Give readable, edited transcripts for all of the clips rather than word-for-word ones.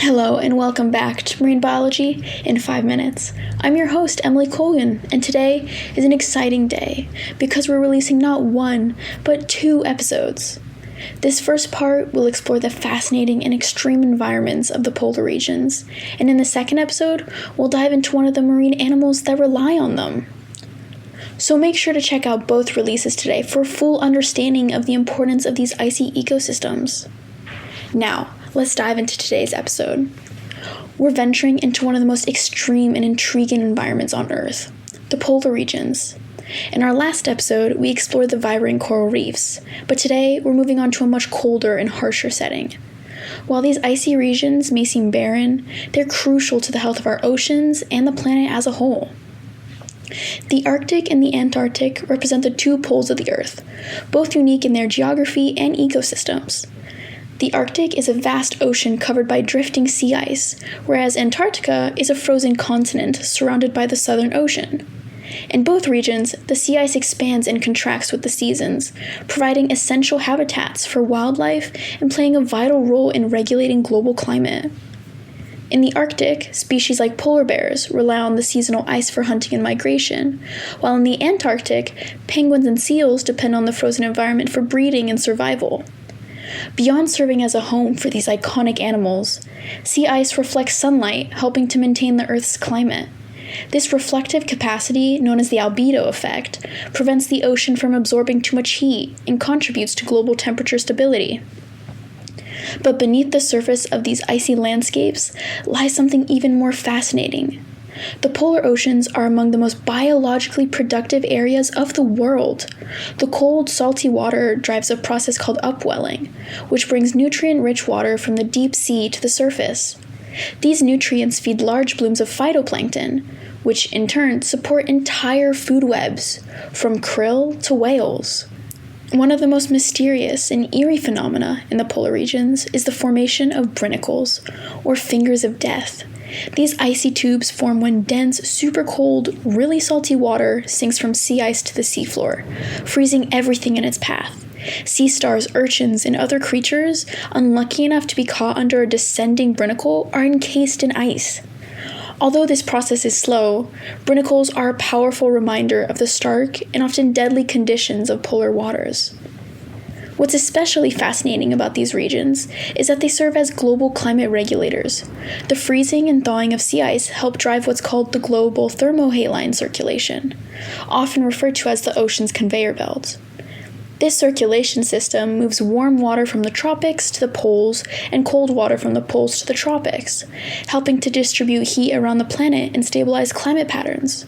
Hello and welcome back to Marine Biology in 5 minutes. I'm your host, Emily Colgan, and today is an exciting day because we're releasing not one, but 2 episodes. This first part will explore the fascinating and extreme environments of the polar regions, and in the second episode, we'll dive into one of the marine animals that rely on them. So make sure to check out both releases today for a full understanding of the importance of these icy ecosystems. Now, let's dive into today's episode. We're venturing into one of the most extreme and intriguing environments on Earth, the polar regions. In our last episode, we explored the vibrant coral reefs, but today we're moving on to a much colder and harsher setting. While these icy regions may seem barren, they're crucial to the health of our oceans and the planet as a whole. The Arctic and the Antarctic represent the 2 poles of the Earth, both unique in their geography and ecosystems. The Arctic is a vast ocean covered by drifting sea ice, whereas Antarctica is a frozen continent surrounded by the Southern Ocean. In both regions, the sea ice expands and contracts with the seasons, providing essential habitats for wildlife and playing a vital role in regulating global climate. In the Arctic, species like polar bears rely on the seasonal ice for hunting and migration, while in the Antarctic, penguins and seals depend on the frozen environment for breeding and survival. Beyond serving as a home for these iconic animals, sea ice reflects sunlight, helping to maintain the Earth's climate. This reflective capacity, known as the albedo effect, prevents the ocean from absorbing too much heat and contributes to global temperature stability. But beneath the surface of these icy landscapes lies something even more fascinating. The polar oceans are among the most biologically productive areas of the world. The cold, salty water drives a process called upwelling, which brings nutrient-rich water from the deep sea to the surface. These nutrients feed large blooms of phytoplankton, which in turn support entire food webs, from krill to whales. One of the most mysterious and eerie phenomena in the polar regions is the formation of brinicles, or fingers of death. These icy tubes form when dense, super cold, really salty water sinks from sea ice to the seafloor, freezing everything in its path. Sea stars, urchins, and other creatures, unlucky enough to be caught under a descending brinicle, are encased in ice. Although this process is slow, brinicles are a powerful reminder of the stark and often deadly conditions of polar waters. What's especially fascinating about these regions is that they serve as global climate regulators. The freezing and thawing of sea ice help drive what's called the global thermohaline circulation, often referred to as the ocean's conveyor belt. This circulation system moves warm water from the tropics to the poles and cold water from the poles to the tropics, helping to distribute heat around the planet and stabilize climate patterns.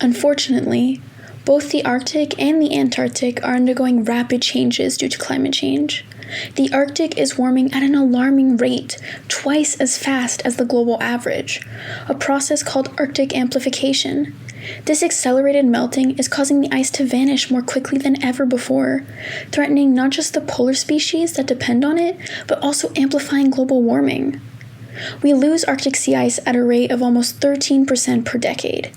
Unfortunately, both the Arctic and the Antarctic are undergoing rapid changes due to climate change. The Arctic is warming at an alarming rate, twice as fast as the global average, a process called Arctic amplification. This accelerated melting is causing the ice to vanish more quickly than ever before, threatening not just the polar species that depend on it, but also amplifying global warming. We lose Arctic sea ice at a rate of almost 13% per decade.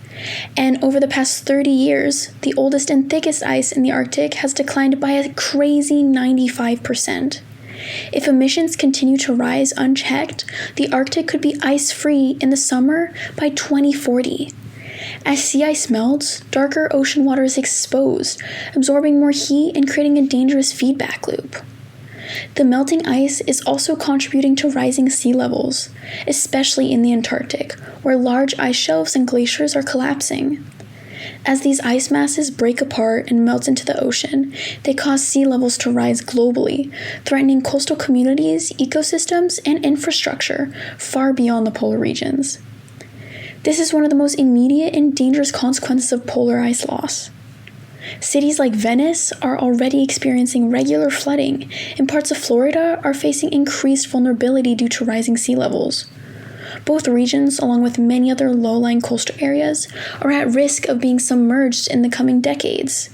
And over the past 30 years, the oldest and thickest ice in the Arctic has declined by a crazy 95%. If emissions continue to rise unchecked, the Arctic could be ice-free in the summer by 2040. As sea ice melts, darker ocean water is exposed, absorbing more heat and creating a dangerous feedback loop. The melting ice is also contributing to rising sea levels, especially in the Antarctic, where large ice shelves and glaciers are collapsing. As these ice masses break apart and melt into the ocean, they cause sea levels to rise globally, threatening coastal communities, ecosystems, and infrastructure far beyond the polar regions. This is one of the most immediate and dangerous consequences of polar ice loss. Cities like Venice are already experiencing regular flooding, and parts of Florida are facing increased vulnerability due to rising sea levels. Both regions, along with many other low-lying coastal areas, are at risk of being submerged in the coming decades.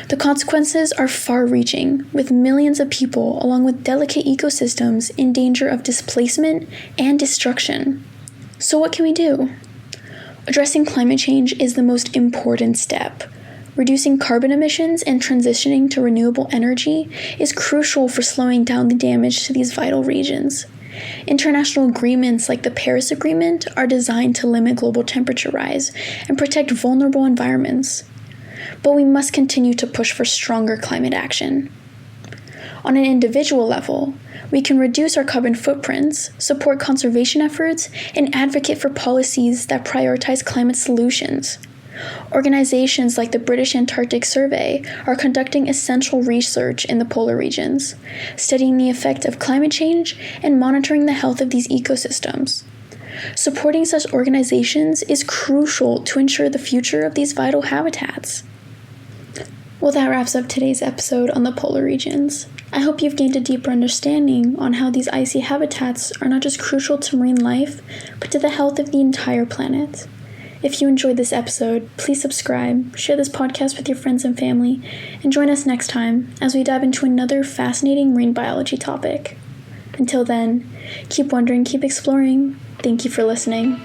The consequences are far-reaching, with millions of people, along with delicate ecosystems, in danger of displacement and destruction. So what can we do? Addressing climate change is the most important step. Reducing carbon emissions and transitioning to renewable energy is crucial for slowing down the damage to these vital regions. International agreements like the Paris Agreement are designed to limit global temperature rise and protect vulnerable environments. But we must continue to push for stronger climate action. On an individual level, we can reduce our carbon footprints, support conservation efforts, and advocate for policies that prioritize climate solutions. Organizations like the British Antarctic Survey are conducting essential research in the polar regions, studying the effect of climate change and monitoring the health of these ecosystems. Supporting such organizations is crucial to ensure the future of these vital habitats. Well, that wraps up today's episode on the polar regions. I hope you've gained a deeper understanding on how these icy habitats are not just crucial to marine life, but to the health of the entire planet. If you enjoyed this episode, please subscribe, share this podcast with your friends and family, and join us next time as we dive into another fascinating marine biology topic. Until then, keep wondering, keep exploring. Thank you for listening.